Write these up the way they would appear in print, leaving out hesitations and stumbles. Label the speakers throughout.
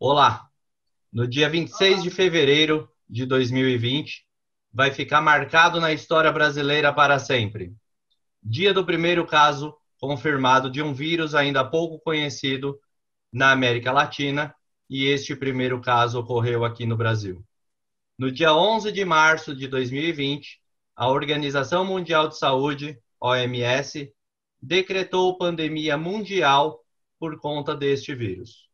Speaker 1: Olá! No dia 26 de fevereiro de 2020, vai ficar marcado na história brasileira para sempre. Dia do primeiro caso confirmado de um vírus ainda pouco conhecido na América Latina, e este primeiro caso ocorreu aqui no Brasil. No dia 11 de março de 2020, a Organização Mundial de Saúde, OMS, decretou pandemia mundial por conta deste vírus,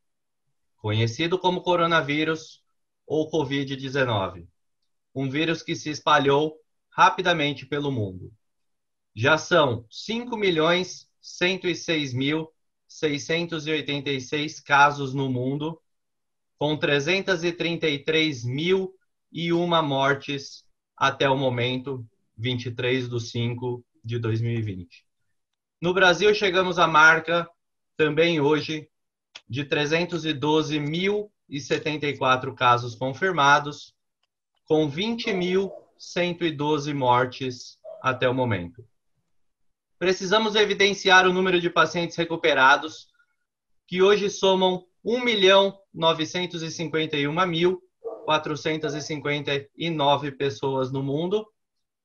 Speaker 1: conhecido como coronavírus ou Covid-19, um vírus que se espalhou rapidamente pelo mundo. Já são 5.106.686 casos no mundo, com 333.001 mortes até o momento, 23 de 5 de 2020. No Brasil, chegamos à marca, também hoje, de 312.074 casos confirmados, com 20.112 mortes até o momento. Precisamos evidenciar o número de pacientes recuperados, que hoje somam 1.951.459 pessoas no mundo,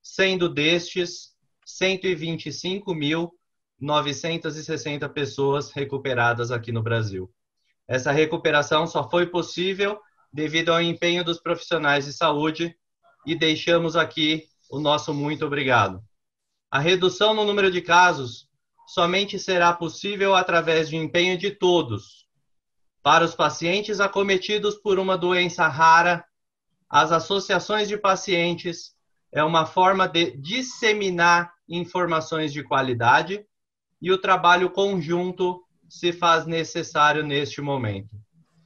Speaker 1: sendo destes 125.960 pessoas recuperadas aqui no Brasil. Essa recuperação só foi possível devido ao empenho dos profissionais de saúde, e deixamos aqui o nosso muito obrigado. A redução no número de casos somente será possível através de empenho de todos. Para os pacientes acometidos por uma doença rara, as associações de pacientes é uma forma de disseminar informações de qualidade, e o trabalho conjunto se faz necessário neste momento.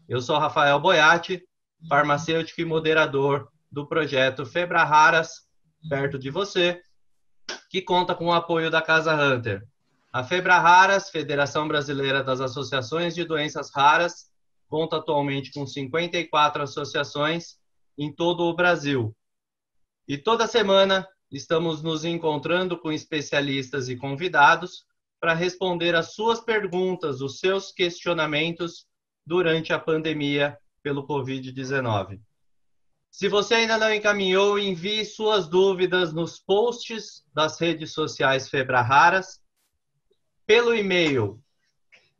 Speaker 1: Eu sou Rafael Boiati, farmacêutico e moderador do projeto Febra Raras, perto de você, que conta com o apoio da Casa Hunter. A Febra Raras, Federação Brasileira das Associações de Doenças Raras, conta atualmente com 54 associações em todo o Brasil. E toda semana estamos nos encontrando com especialistas e convidados para responder às suas perguntas, os seus questionamentos durante a pandemia pelo Covid-19. Se você ainda não encaminhou, envie suas dúvidas nos posts das redes sociais Febra Raras, pelo e-mail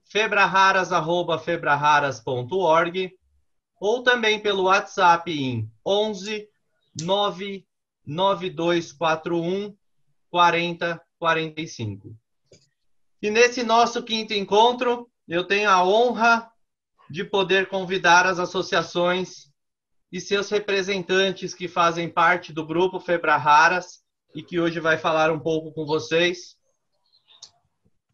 Speaker 1: febrararas@febrararas.org, ou também pelo WhatsApp em 11 99241 4045. E nesse nosso quinto encontro, eu tenho a honra de poder convidar as associações e seus representantes que fazem parte do grupo Febra Raras e que hoje vai falar um pouco com vocês.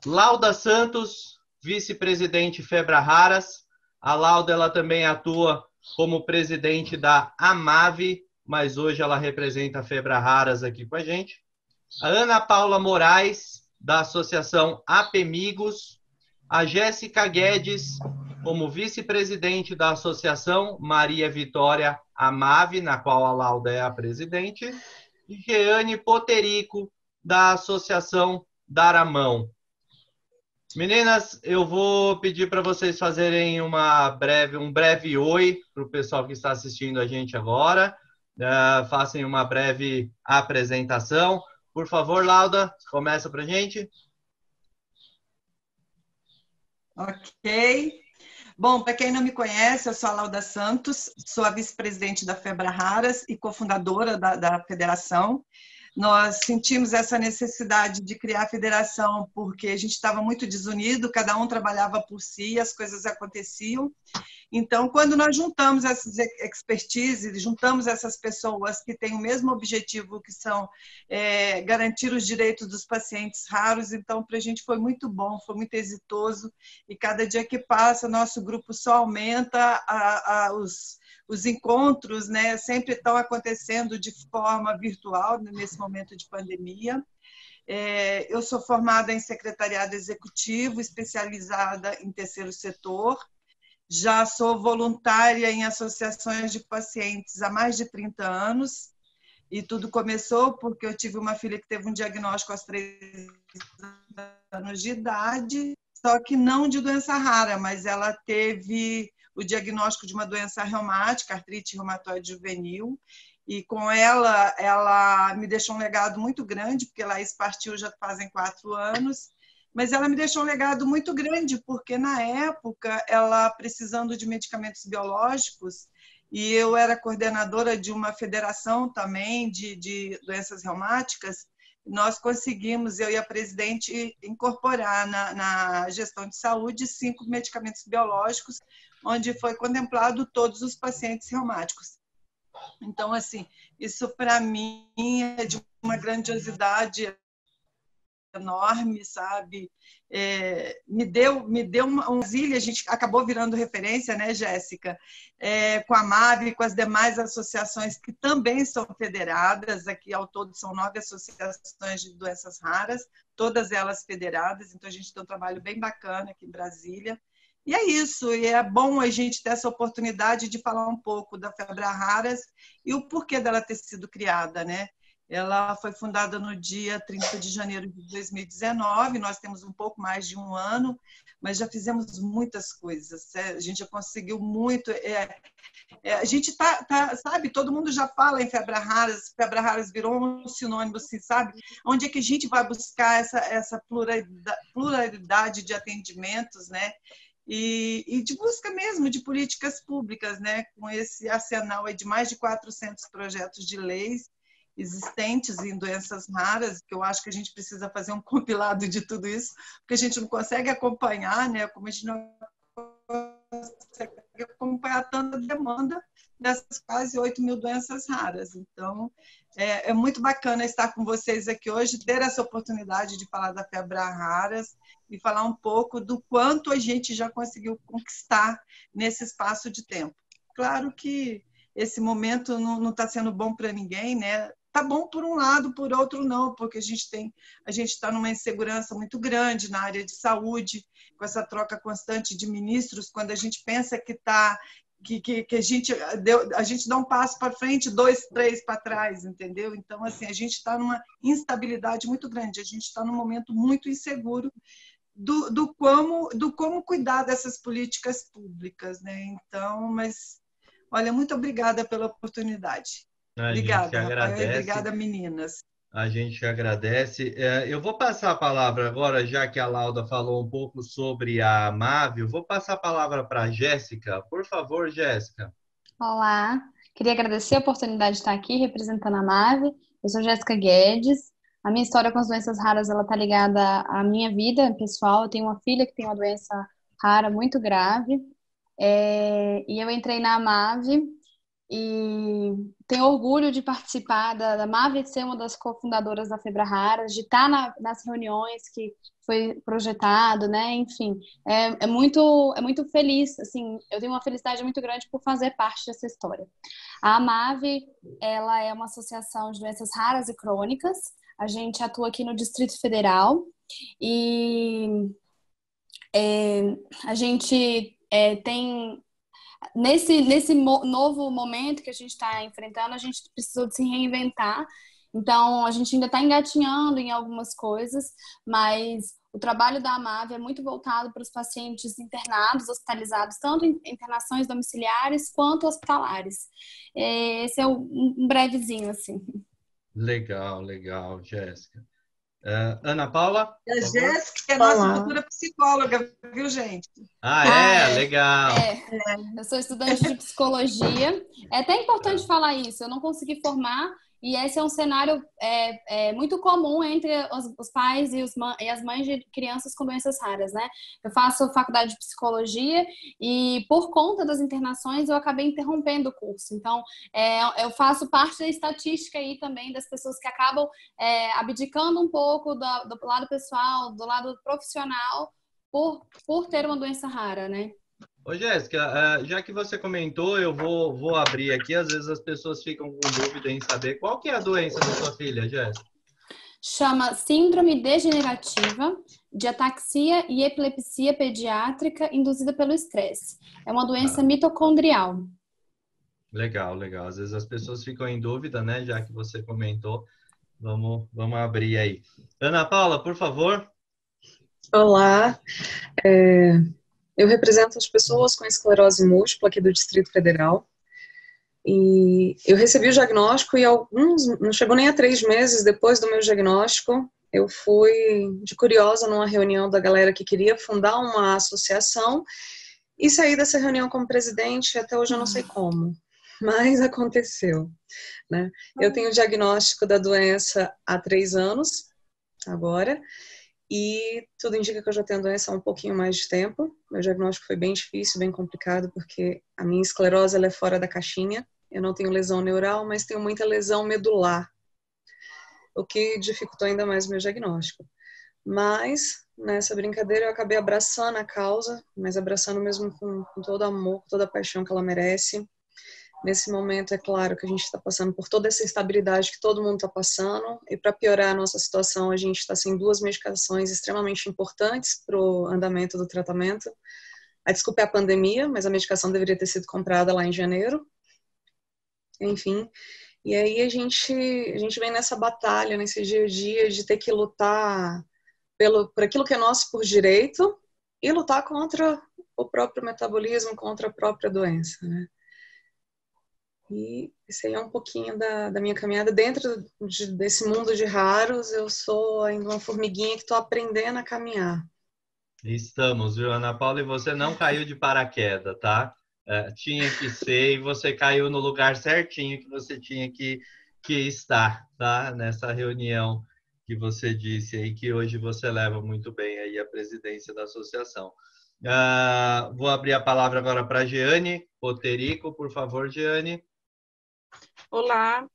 Speaker 1: Lauda Santos, vice-presidente Febra Raras. A Lauda, ela também atua como presidente da AMAVE, mas hoje ela representa a Febra Raras aqui com a gente. A Ana Paula Moraes, da Associação APMigos. A Jéssica Guedes, como vice-presidente da Associação Maria Vitória AMAVE, na qual a Lauda é a presidente. E Jeane Poterico, da Associação Daramão. Meninas, eu vou pedir para vocês fazerem um breve oi para o pessoal que está assistindo a gente agora. Façam uma breve apresentação. Por favor, Lauda, começa para a gente.
Speaker 2: Ok. Bom, para quem não me conhece, eu sou a Lauda Santos, sou a vice-presidente da Febra Raras e cofundadora da federação. Nós sentimos essa necessidade de criar a federação porque a gente estava muito desunido, cada um trabalhava por si, as coisas aconteciam. Então, quando nós juntamos essas expertises, juntamos essas pessoas que têm o mesmo objetivo, que são garantir os direitos dos pacientes raros, então, para a gente foi muito bom, foi muito exitoso, e cada dia que passa, nosso grupo só aumenta, os encontros, né, sempre estão acontecendo de forma virtual nesse momento de pandemia. Eu sou formada em secretariado executivo, especializada em terceiro setor. Já sou voluntária em associações de pacientes há mais de 30 anos. E tudo começou porque eu tive uma filha que teve um diagnóstico aos 3 anos de idade, só que não de doença rara, mas ela teve o diagnóstico de uma doença reumática, artrite reumatoide juvenil, e com ela me deixou um legado muito grande, porque Laís partiu já fazem 4 anos, mas ela me deixou um legado muito grande, porque na época, ela precisando de medicamentos biológicos, e eu era coordenadora de uma federação também de doenças reumáticas, nós conseguimos, eu e a presidente, incorporar na gestão de saúde 5 medicamentos biológicos, onde foi contemplado todos os pacientes reumáticos. Então, assim, isso para mim é de uma grandiosidade enorme, sabe? Me deu uma ilha, a gente acabou virando referência, né, Jéssica? Com a MAV, com as demais associações que também são federadas, aqui ao todo são 9 associações de doenças raras, todas elas federadas, então a gente tem um trabalho bem bacana aqui em Brasília. E é isso, e é bom a gente ter essa oportunidade de falar um pouco da Febra Raras e o porquê dela ter sido criada, né? Ela foi fundada no dia 30 de janeiro de 2019, nós temos um pouco mais de 1 ano, mas já fizemos muitas coisas, a gente já conseguiu muito. A gente sabe, todo mundo já fala em Febra Raras virou um sinônimo, assim, sabe? Onde é que a gente vai buscar essa pluralidade de atendimentos, né? E de busca mesmo de políticas públicas, né? Com esse arsenal aí de mais de 400 projetos de leis existentes em doenças raras, que eu acho que a gente precisa fazer um compilado de tudo isso, porque a gente não consegue acompanhar, né? Como a gente não consegue acompanhar tanta demanda dessas quase 8 mil doenças raras. Então, é muito bacana estar com vocês aqui hoje, ter essa oportunidade de falar da Febra Raras e falar um pouco do quanto a gente já conseguiu conquistar nesse espaço de tempo. Claro que esse momento não está sendo bom para ninguém, né? Está bom por um lado, por outro não, porque a gente está numa insegurança muito grande na área de saúde, com essa troca constante de ministros, quando a gente pensa que a gente dá um passo para frente, 2, 3 para trás, entendeu? Então, assim, a gente está numa instabilidade muito grande, a gente está num momento muito inseguro do como cuidar dessas políticas públicas, né? Então, mas, olha, muito obrigada pela oportunidade.
Speaker 1: A gente que
Speaker 2: Obrigada, Rafael, e
Speaker 1: agradece.
Speaker 2: obrigada, meninas.
Speaker 1: A gente que agradece. Eu vou passar a palavra agora, já que a Lauda falou um pouco sobre a MAV, eu vou passar a palavra para a Jéssica. Por favor, Jéssica.
Speaker 3: Olá, queria agradecer a oportunidade de estar aqui representando a MAVE. Eu sou Jéssica Guedes. A minha história com as doenças raras, ela está ligada à minha vida pessoal. Eu tenho uma filha que tem uma doença rara muito grave. E eu entrei na MAVE e tenho orgulho de participar da MAVE, de ser uma das cofundadoras da Febra Raras, de estar nas reuniões que foi projetado, né? Enfim, é muito feliz, assim, eu tenho uma felicidade muito grande por fazer parte dessa história. A MAVE, ela é uma associação de doenças raras e crônicas. A gente atua aqui no Distrito Federal e a gente tem nesse novo momento que a gente está enfrentando, a gente precisou de se reinventar. Então, a gente ainda está engatinhando em algumas coisas, mas o trabalho da AMAV é muito voltado para os pacientes internados, hospitalizados, tanto em internações domiciliares quanto hospitalares. Esse é um brevezinho, assim.
Speaker 1: Legal, legal, Jéssica. Ana Paula?
Speaker 2: A Jéssica é nossa futura psicóloga, viu, gente?
Speaker 1: Legal.
Speaker 3: Eu sou estudante de psicologia. É até importante falar isso. Eu não consegui formar, e esse é um cenário muito comum entre os pais e as mães de crianças com doenças raras, né? Eu faço faculdade de psicologia e, por conta das internações, eu acabei interrompendo o curso. Então, eu faço parte da estatística aí também das pessoas que acabam abdicando um pouco do lado pessoal, do lado profissional, por ter uma doença rara, né?
Speaker 1: Ô, Jéssica, já que você comentou, eu vou abrir aqui. Às vezes as pessoas ficam com dúvida em saber qual que é a doença da sua filha, Jéssica.
Speaker 3: Chama Síndrome Degenerativa de Ataxia e Epilepsia Pediátrica induzida pelo estresse. É uma doença mitocondrial.
Speaker 1: Legal, legal. Às vezes as pessoas ficam em dúvida, né? Já que você comentou. Vamos abrir aí. Ana Paula, por favor.
Speaker 4: Olá. Eu represento as pessoas com esclerose múltipla aqui do Distrito Federal. E eu recebi o diagnóstico e não chegou nem a 3 meses depois do meu diagnóstico, eu fui de curiosa numa reunião da galera que queria fundar uma associação e saí dessa reunião como presidente, até hoje eu não sei como, mas aconteceu, né? Eu tenho o diagnóstico da doença há 3 anos, agora, e tudo indica que eu já tenho a doença há um pouquinho mais de tempo. Meu diagnóstico foi bem difícil, bem complicado, porque a minha esclerose ela é fora da caixinha. Eu não tenho lesão neural, mas tenho muita lesão medular, o que dificultou ainda mais o meu diagnóstico. Mas, nessa brincadeira, eu acabei abraçando a causa, mas abraçando mesmo com todo amor, com toda a paixão que ela merece. Nesse momento, é claro que a gente está passando por toda essa instabilidade que todo mundo está passando, e para piorar a nossa situação, a gente está sem 2 medicações extremamente importantes para o andamento do tratamento. A desculpa é a pandemia, mas a medicação deveria ter sido comprada lá em janeiro. Enfim, e aí a gente vem nessa batalha, nesse dia a dia, de ter que lutar por aquilo que é nosso por direito e lutar contra o próprio metabolismo, contra a própria doença, né? E esse aí é um pouquinho da minha caminhada. Dentro desse mundo de raros, eu sou ainda uma formiguinha que estou aprendendo a caminhar.
Speaker 1: Estamos, viu, Ana Paula? E você não caiu de paraquedas, tá? Tinha que ser e você caiu no lugar certinho que você tinha que estar, tá? Nessa reunião que você disse aí, que hoje você leva muito bem aí a presidência da associação. Vou abrir a palavra agora para a Jeane Poterico, por favor, Jeane.
Speaker 5: Olá,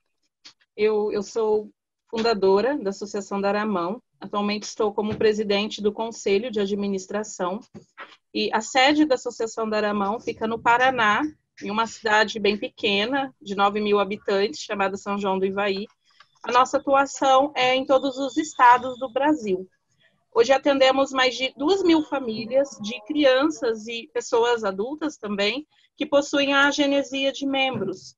Speaker 5: eu sou fundadora da Associação Daramão. Atualmente estou como presidente do Conselho de Administração. E a sede da Associação Daramão fica no Paraná, em uma cidade bem pequena, de 9.000 habitantes, chamada São João do Ivaí. A nossa atuação é em todos os estados do Brasil. Hoje atendemos mais de 2.000 famílias de crianças e pessoas adultas também, que possuem a agenesia de membros.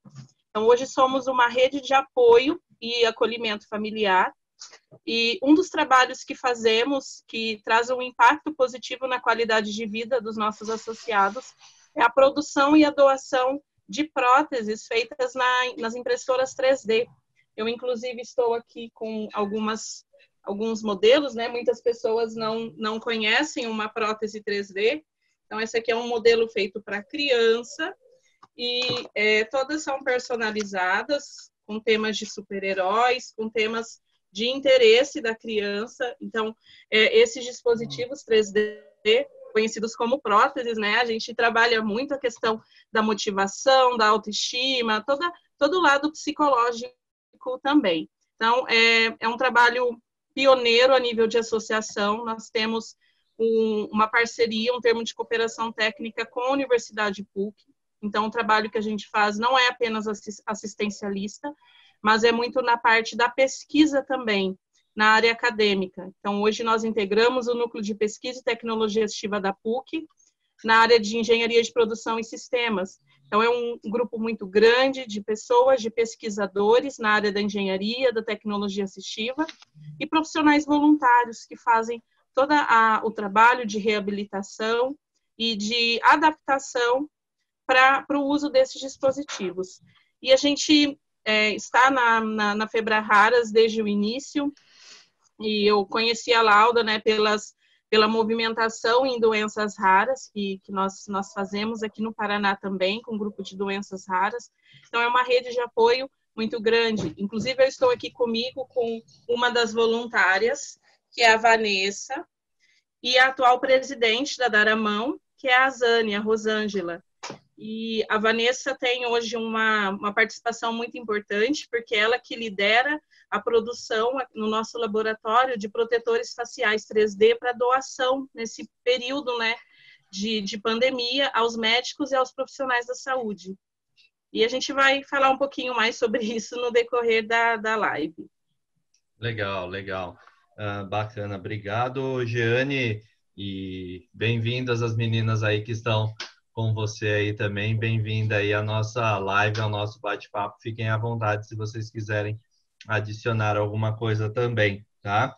Speaker 5: Então, hoje somos uma rede de apoio e acolhimento familiar. E um dos trabalhos que fazemos, que traz um impacto positivo na qualidade de vida dos nossos associados, é a produção e a doação de próteses feitas nas impressoras 3D. Eu, inclusive, estou aqui com alguns modelos, né? Muitas pessoas não conhecem uma prótese 3D. Então, esse aqui é um modelo feito para criança e todas são personalizadas, com temas de super-heróis, com temas de interesse da criança. Então, esses dispositivos 3D, conhecidos como próteses, né? A gente trabalha muito a questão da motivação, da autoestima, todo o lado psicológico também. Então, é um trabalho pioneiro a nível de associação. Nós temos uma parceria, um termo de cooperação técnica com a Universidade PUC. Então, o trabalho que a gente faz não é apenas assistencialista, mas é muito na parte da pesquisa também, na área acadêmica. Então, hoje nós integramos o Núcleo de Pesquisa e Tecnologia Assistiva da PUC, na área de Engenharia de Produção e Sistemas. Então, é um grupo muito grande de pessoas, de pesquisadores na área da engenharia, da tecnologia assistiva, e profissionais voluntários que fazem todo o trabalho de reabilitação e de adaptação para o uso desses dispositivos. E a gente está na Febraharas desde o início, e eu conheci a Lauda, né, pela movimentação em doenças raras, que nós fazemos aqui no Paraná também, com um grupo de doenças raras. Então, é uma rede de apoio muito grande. Inclusive, eu estou aqui comigo com uma das voluntárias, que é a Vanessa, e a atual presidente da Daramão, que é a Zânia, a Rosângela. E a Vanessa tem hoje uma participação muito importante, porque ela que lidera a produção no nosso laboratório de protetores faciais 3D para doação nesse período, né, de pandemia aos médicos e aos profissionais da saúde. E a gente vai falar um pouquinho mais sobre isso no decorrer da live.
Speaker 1: Legal, legal. Bacana. Obrigado, Jeane, e bem-vindas as meninas aí que estão com você aí também. Bem-vinda aí à nossa live, ao nosso bate-papo. Fiquem à vontade se vocês quiserem adicionar alguma coisa também, tá?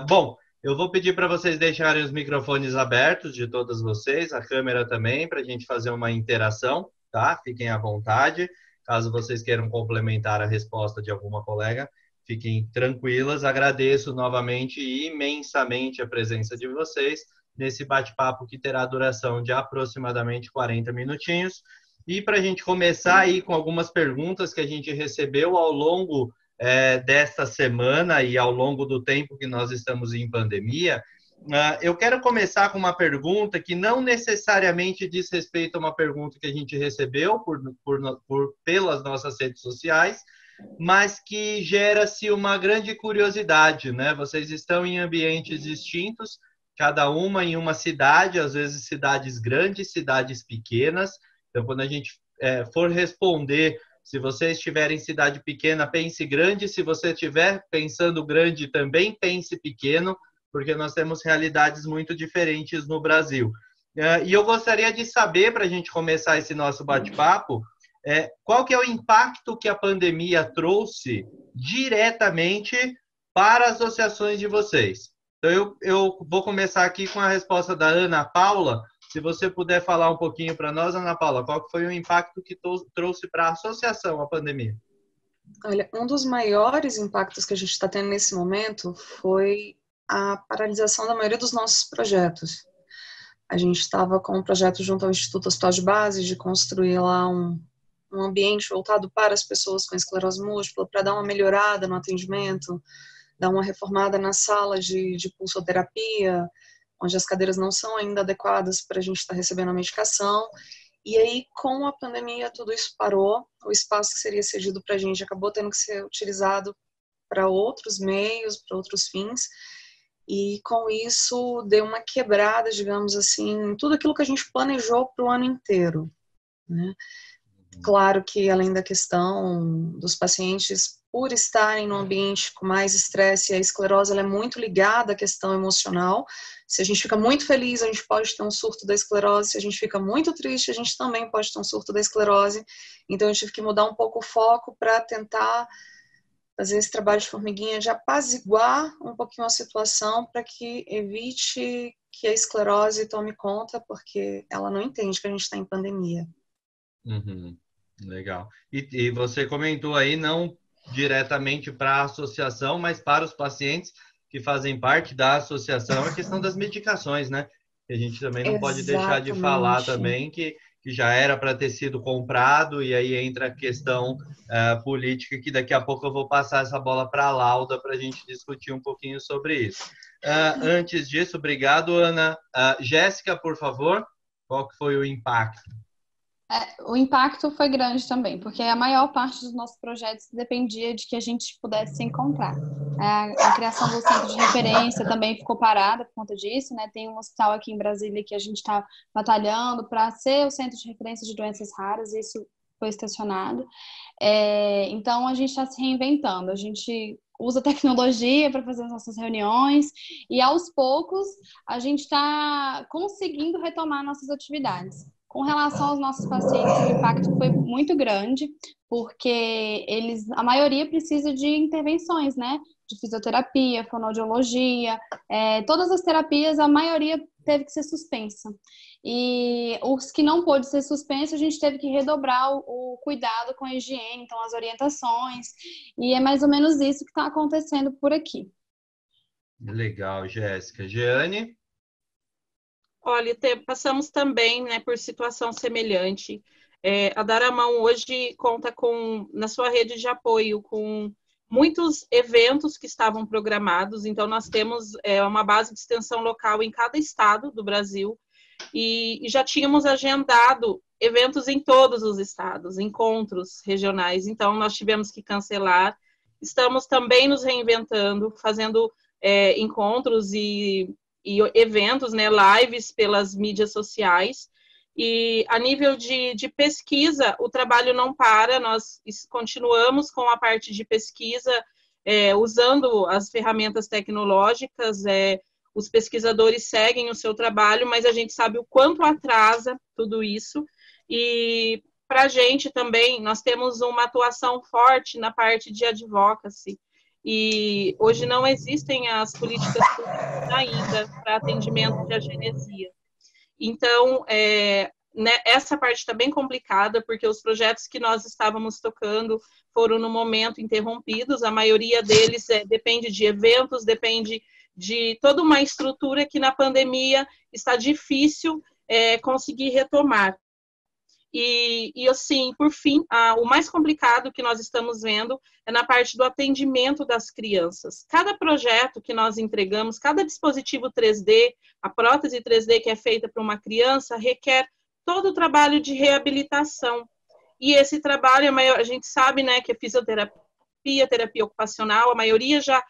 Speaker 1: Bom, Eu vou pedir para vocês deixarem os microfones abertos de todas vocês, a câmera também, para a gente fazer uma interação, tá? Fiquem à vontade. Caso vocês queiram complementar a resposta de alguma colega, fiquem tranquilas. Agradeço novamente e imensamente a presença de vocês nesse bate-papo que terá duração de aproximadamente 40 minutinhos. E para a gente começar aí com algumas perguntas que a gente recebeu ao longo desta semana e ao longo do tempo que nós estamos em pandemia, eu quero começar com uma pergunta que não necessariamente diz respeito a uma pergunta que a gente recebeu pelas nossas redes sociais, mas que gera-se uma grande curiosidade, né? Vocês estão em ambientes distintos, cada uma em uma cidade, às vezes cidades grandes, cidades pequenas. Então, quando a gente for responder, se você estiver em cidade pequena, pense grande. Se você estiver pensando grande, também pense pequeno, porque nós temos realidades muito diferentes no Brasil. E eu gostaria de saber, para a gente começar esse nosso bate-papo, qual que é o impacto que a pandemia trouxe diretamente para as associações de vocês. Então, eu vou começar aqui com a resposta da Ana Paula. Se você puder falar um pouquinho para nós, Ana Paula, qual foi o impacto que trouxe para a associação a pandemia?
Speaker 4: Olha, um dos maiores impactos que a gente está tendo nesse momento foi a paralisação da maioria dos nossos projetos. A gente estava com um projeto junto ao Instituto Hospital de Base de construir lá um ambiente voltado para as pessoas com esclerose múltipla, para dar uma melhorada no atendimento, dar uma reformada na sala de pulsoterapia, onde as cadeiras não são ainda adequadas para a gente estar recebendo a medicação. E aí, com a pandemia, tudo isso parou. O espaço que seria cedido para a gente acabou tendo que ser utilizado para outros meios, para outros fins. E com isso, deu uma quebrada, digamos assim, em tudo aquilo que a gente planejou para o ano inteiro, né? Claro que, além da questão dos pacientes, por estarem num ambiente com mais estresse, a esclerose ela é muito ligada à questão emocional. Se a gente fica muito feliz, a gente pode ter um surto da esclerose. Se a gente fica muito triste, a gente também pode ter um surto da esclerose. Então, eu tive que mudar um pouco o foco para tentar fazer esse trabalho de formiguinha, de apaziguar um pouquinho a situação para que evite que a esclerose tome conta, porque ela não entende que a gente está em pandemia.
Speaker 1: Uhum, legal. E você comentou aí, não diretamente para a associação, mas para os pacientes que fazem parte da associação, a questão das medicações, né? A gente também não pode deixar de falar também que já era para ter sido comprado, e aí entra a questão política, que daqui a pouco eu vou passar essa bola para a Lauda para a gente discutir um pouquinho sobre isso. Antes disso, obrigado, Ana. Jéssica, por favor, qual que foi o impacto?
Speaker 3: O impacto foi grande também, porque a maior parte dos nossos projetos dependia de que a gente pudesse se encontrar. A criação do centro de referência também ficou parada por conta disso, né? Tem um hospital aqui em Brasília que a gente está batalhando para ser o centro de referência de doenças raras, e isso foi estacionado. Então, a gente está se reinventando, a gente usa tecnologia para fazer as nossas reuniões, e aos poucos a gente está conseguindo retomar nossas atividades. Com relação aos nossos pacientes, o impacto foi muito grande, porque a maioria precisa de intervenções, né? De fisioterapia, fonoaudiologia, todas as terapias, a maioria teve que ser suspensa. E os que não pôde ser suspenso, a gente teve que redobrar o cuidado com a higiene, então as orientações, e é mais ou menos isso que está acontecendo por aqui.
Speaker 1: Legal, Jéssica. Jeane?
Speaker 5: Olha, passamos também, né, por situação semelhante. A Daramão hoje conta na sua rede de apoio, com muitos eventos que estavam programados. Então, nós temos uma base de extensão local em cada estado do Brasil, e já tínhamos agendado eventos em todos os estados, encontros regionais. Então, nós tivemos que cancelar. Estamos também nos reinventando, fazendo encontros e eventos, né, lives pelas mídias sociais. E a nível de pesquisa, o trabalho não para, nós continuamos com a parte de pesquisa, usando as ferramentas tecnológicas, os pesquisadores seguem o seu trabalho, mas a gente sabe o quanto atrasa tudo isso. E para a gente também, nós temos uma atuação forte na parte de advocacy. e hoje não existem as políticas públicas ainda para atendimento de agenesia. Então, né, essa parte está bem complicada, porque os projetos que nós estávamos tocando foram, no momento, interrompidos. A maioria deles depende de eventos, depende de toda uma estrutura que, na pandemia, está difícil conseguir retomar. E, assim, por fim, o mais complicado que nós estamos vendo é na parte do atendimento das crianças. Cada projeto que nós entregamos, cada dispositivo 3D, a prótese 3D que é feita para uma criança, requer todo o trabalho de reabilitação. E esse trabalho, a gente sabe, né, que a fisioterapia, terapia ocupacional, a maioria já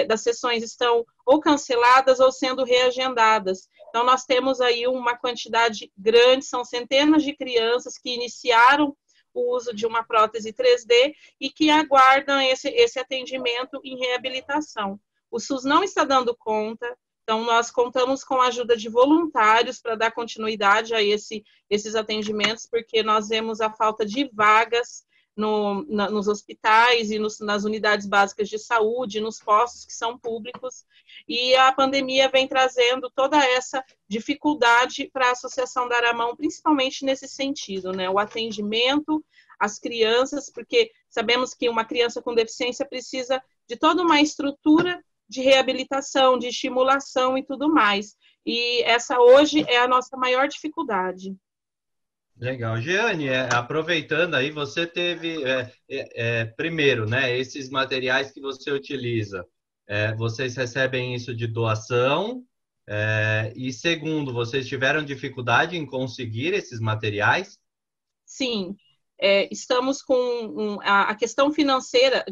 Speaker 5: das sessões estão ou canceladas ou sendo reagendadas. Então, nós temos aí uma quantidade grande, são centenas de crianças que iniciaram o uso de uma prótese 3D e que aguardam esse atendimento em reabilitação. O SUS não está dando conta, então nós contamos com a ajuda de voluntários para dar continuidade a esses atendimentos, porque nós vemos a falta de vagas nos hospitais e nas unidades básicas de saúde, nos postos que são públicos, e a pandemia vem trazendo toda essa dificuldade para a Associação da Aramão, principalmente nesse sentido, né? O atendimento às crianças, porque sabemos que uma criança com deficiência precisa de toda uma estrutura de reabilitação, de estimulação e tudo mais. E essa hoje é a nossa maior dificuldade.
Speaker 1: Legal. Jeane, aproveitando aí, você teve, primeiro, né, esses materiais que você utiliza, vocês recebem isso de doação, e segundo, vocês tiveram dificuldade em conseguir esses materiais?
Speaker 5: Sim, estamos com a questão financeira,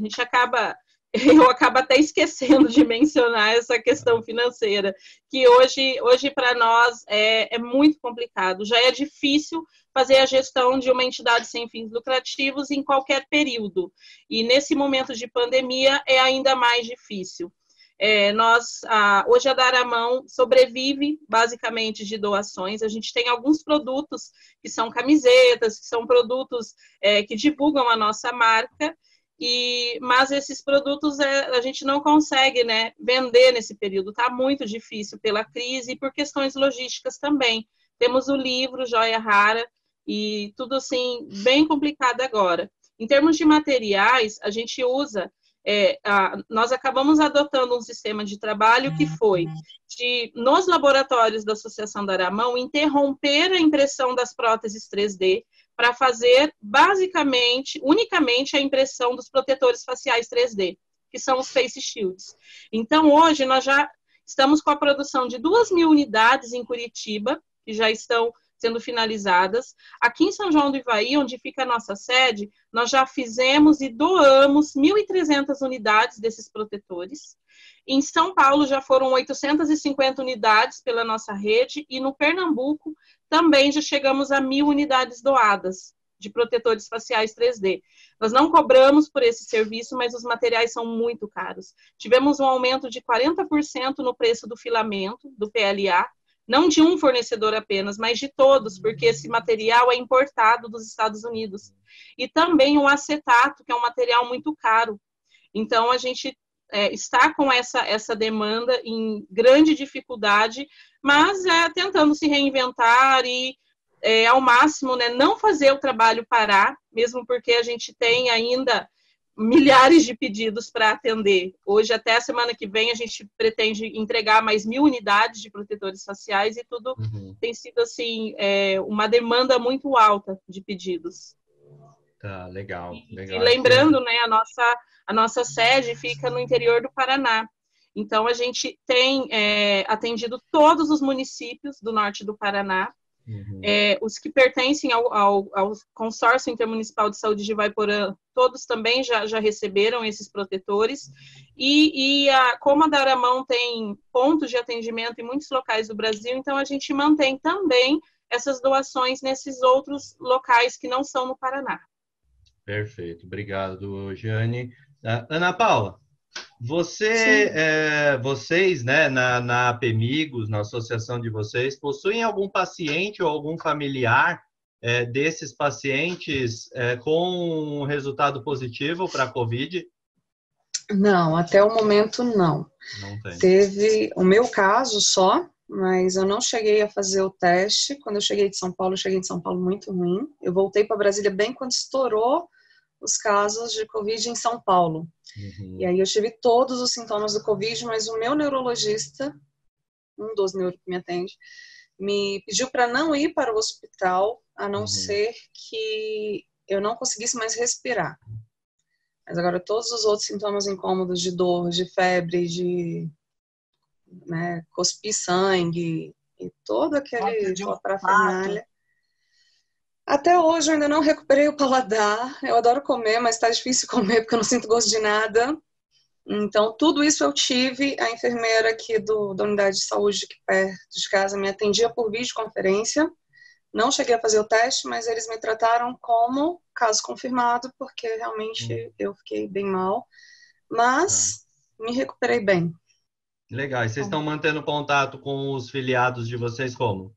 Speaker 5: eu acabo até esquecendo de mencionar essa questão financeira, que hoje para nós é muito complicado. Já é difícil fazer a gestão de uma entidade sem fins lucrativos em qualquer período. E nesse momento de pandemia é ainda mais difícil. Hoje a Daramão sobrevive basicamente de doações. A gente tem alguns produtos que são camisetas, que são produtos que divulgam a nossa marca, mas esses produtos a gente não consegue, né, vender nesse período. Está muito difícil pela crise e por questões logísticas também. Temos o livro Joia Rara e tudo assim bem complicado agora. Em termos de materiais, a gente usa, nós acabamos adotando um sistema de trabalho que foi nos laboratórios da Associação da Aramão interromper a impressão das próteses 3D para fazer, basicamente, unicamente a impressão dos protetores faciais 3D, que são os Face Shields. Então, hoje, nós já estamos com a produção de 2.000 unidades em Curitiba, que já estão sendo finalizadas. Aqui em São João do Ivaí, onde fica a nossa sede, nós já fizemos e doamos 1.300 unidades desses protetores. Em São Paulo já foram 850 unidades pela nossa rede e no Pernambuco também já chegamos a 1.000 unidades doadas de protetores faciais 3D. Nós não cobramos por esse serviço, mas os materiais são muito caros. Tivemos um aumento de 40% no preço do filamento, do PLA, não de um fornecedor apenas, mas de todos, porque esse material é importado dos Estados Unidos. E também o acetato, que é um material muito caro. Então, a gente está com essa demanda em grande dificuldade, mas tentando se reinventar e, ao máximo, né, não fazer o trabalho parar, mesmo porque a gente tem ainda milhares de pedidos para atender. Hoje, até a semana que vem, a gente pretende entregar mais 1.000 unidades de protetores faciais e tudo tem sido, assim, uma demanda muito alta de pedidos.
Speaker 1: Tá, legal.
Speaker 5: E lembrando, né, a nossa sede fica no interior do Paraná. Então, a gente tem atendido todos os municípios do norte do Paraná, os que pertencem ao Consórcio Intermunicipal de Saúde de Ivaiporã, todos também já receberam esses protetores, como a Daramão tem pontos de atendimento em muitos locais do Brasil, então a gente mantém também essas doações nesses outros locais que não são no Paraná.
Speaker 1: Perfeito, obrigado, Jeane. Ana Paula, vocês, né, na APMigos, na associação de vocês, possuem algum paciente ou algum familiar desses pacientes com um resultado positivo para a COVID?
Speaker 4: Não, até o momento não.
Speaker 1: Não tem.
Speaker 4: Teve o meu caso só, mas eu não cheguei a fazer o teste. Quando eu cheguei de São Paulo, eu cheguei de São Paulo muito ruim. Eu voltei para Brasília bem quando estourou os casos de Covid em São Paulo. E aí eu tive todos os sintomas do Covid, mas o meu neurologista, um dos neuro que me atende, me pediu para não ir para o hospital, a não ser que eu não conseguisse mais respirar. Mas agora todos os outros sintomas incômodos de dor, de febre, de cuspir sangue e todo aquela parafernália. Até hoje eu ainda não recuperei o paladar. Eu adoro comer, mas está difícil comer porque eu não sinto gosto de nada. Então, tudo isso eu tive. A enfermeira aqui da unidade de saúde aqui perto de casa me atendia por videoconferência. Não cheguei a fazer o teste, mas eles me trataram como caso confirmado, porque realmente eu fiquei bem mal. Mas me recuperei bem.
Speaker 1: Legal. E vocês estão mantendo contato com os filiados de vocês como?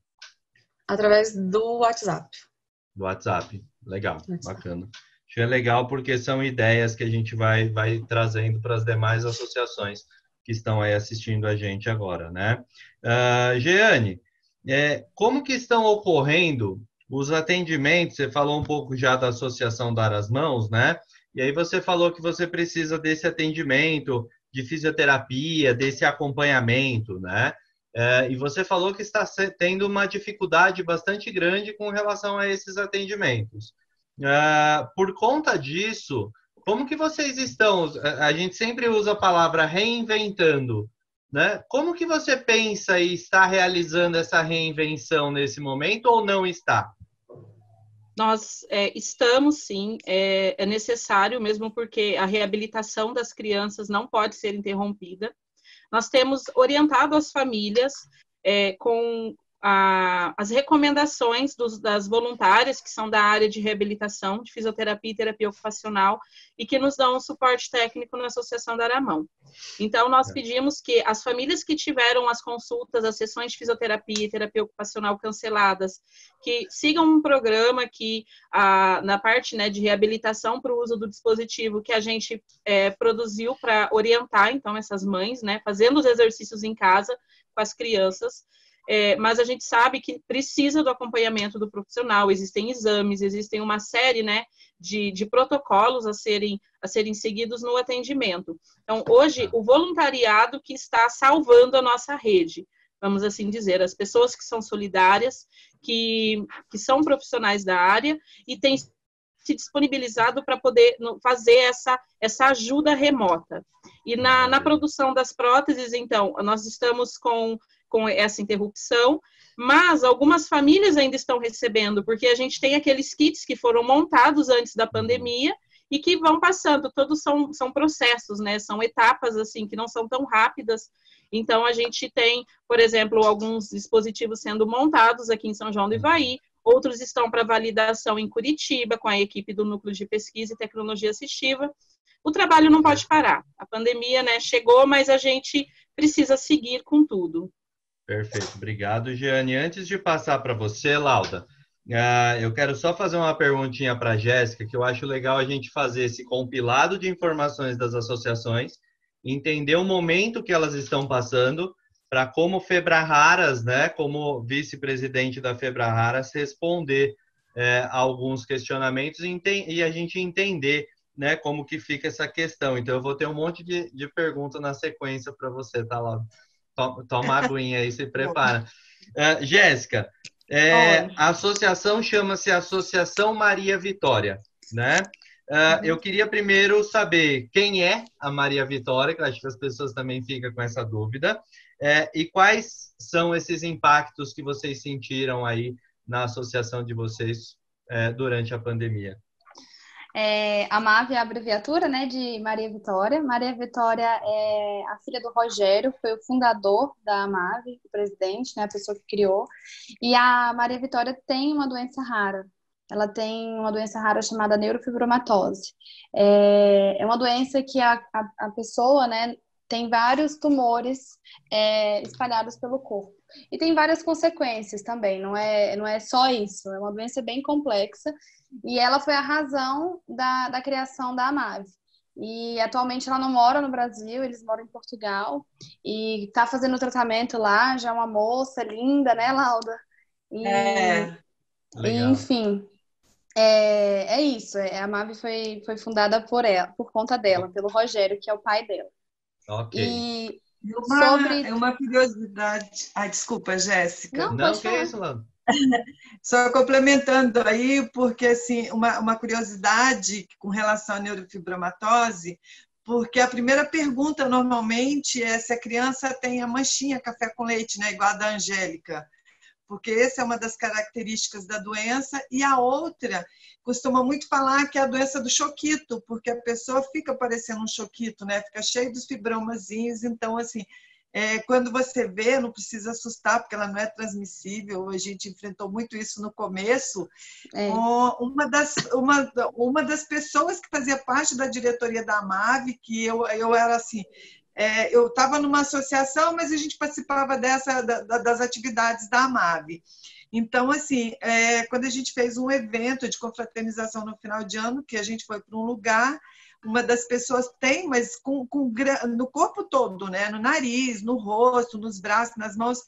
Speaker 4: Através do WhatsApp.
Speaker 1: Do WhatsApp. Legal, bacana. Acho legal porque são ideias que a gente vai trazendo para as demais associações que estão aí assistindo a gente agora, né? Jeane, como que estão ocorrendo os atendimentos? Você falou um pouco já da Associação Dar as Mãos, né? E aí você falou que você precisa desse atendimento de fisioterapia, desse acompanhamento, né? E você falou que está tendo uma dificuldade bastante grande com relação a esses atendimentos. Por conta disso, como que vocês estão? A gente sempre usa a palavra reinventando, né? Como que você pensa e está realizando essa reinvenção nesse momento ou não está?
Speaker 5: Nós estamos, sim, é necessário mesmo porque a reabilitação das crianças não pode ser interrompida. Nós temos orientado as famílias com as recomendações das voluntárias que são da área de reabilitação, de fisioterapia e terapia ocupacional e que nos dão um suporte técnico na Associação Dar a Mão. Então, nós pedimos que as famílias que tiveram as consultas, as sessões de fisioterapia e terapia ocupacional canceladas, que sigam um programa que, na parte de reabilitação para o uso do dispositivo que a gente produziu para orientar, então, essas mães, fazendo os exercícios em casa com as crianças, mas a gente sabe que precisa do acompanhamento do profissional, existem exames, existem uma série de protocolos a serem seguidos no atendimento. Então, hoje, o voluntariado que está salvando a nossa rede, vamos assim dizer, as pessoas que são solidárias, que são profissionais da área e têm se disponibilizado para poder fazer essa ajuda remota. E na produção das próteses, então, nós estamos com essa interrupção, mas algumas famílias ainda estão recebendo, porque a gente tem aqueles kits que foram montados antes da pandemia e que vão passando, todos são processos, são etapas assim que não são tão rápidas. Então a gente tem, por exemplo, alguns dispositivos sendo montados aqui em São João do Ivaí, outros estão para validação em Curitiba, com a equipe do Núcleo de Pesquisa e Tecnologia Assistiva. O trabalho não pode parar. A pandemia chegou, mas a gente precisa seguir com tudo.
Speaker 1: Perfeito, obrigado, Jeane. Antes de passar para você, Lauda, eu quero só fazer uma perguntinha para a Jéssica, que eu acho legal a gente fazer esse compilado de informações das associações, entender o momento que elas estão passando, para como Febraharas, como vice-presidente da Febraharas, responder a alguns questionamentos e a gente entender como que fica essa questão. Então, eu vou ter um monte de perguntas na sequência para você, tá, Lauda? Toma uma aguinha aí, se prepara. Jéssica, a associação chama-se Associação Maria Vitória, né? Eu queria primeiro saber quem é a Maria Vitória, que eu acho que as pessoas também ficam com essa dúvida, e quais são esses impactos que vocês sentiram aí na associação de vocês durante a pandemia.
Speaker 3: A MAV é a abreviatura, de Maria Vitória. Maria Vitória é a filha do Rogério, foi o fundador da MAV, o presidente, a pessoa que criou. E a Maria Vitória tem uma doença rara. Ela tem uma doença rara chamada neurofibromatose. É uma doença que a pessoa, tem vários tumores espalhados pelo corpo. E tem várias consequências também, não é só isso, é uma doença bem complexa, e ela foi a razão da criação da AMAV. E atualmente ela não mora no Brasil, eles moram em Portugal. E está fazendo tratamento lá, já é uma moça linda, né, Lauda? E,
Speaker 1: Legal.
Speaker 3: enfim, é isso. A Mavi foi fundada por ela, por conta dela, pelo Rogério, que é o pai dela.
Speaker 1: Ok.
Speaker 3: E
Speaker 2: É uma curiosidade. Ai, desculpa, Jéssica.
Speaker 3: Não,
Speaker 1: Não,
Speaker 3: pode
Speaker 1: que é
Speaker 3: falar.
Speaker 1: isso, Lando?
Speaker 2: Só complementando aí, porque assim, uma curiosidade com relação à neurofibromatose, porque a primeira pergunta normalmente é se a criança tem a manchinha café com leite, né, igual a da Angélica, porque essa é uma das características da doença, e a outra costuma muito falar que é a doença do choquito, porque a pessoa fica parecendo um choquito, né? Fica cheio dos fibromazinhos, então assim, quando você vê, não precisa assustar, porque ela não é transmissível, a gente enfrentou muito isso no começo. Uma das pessoas que fazia parte da diretoria da AMAV, que eu era assim, eu estava numa associação, mas a gente participava das atividades da AMAV. Então, assim, quando a gente fez um evento de confraternização no final de ano, que a gente foi para um lugar, uma das pessoas tem, mas no corpo todo, né? No nariz, no rosto, nos braços, nas mãos.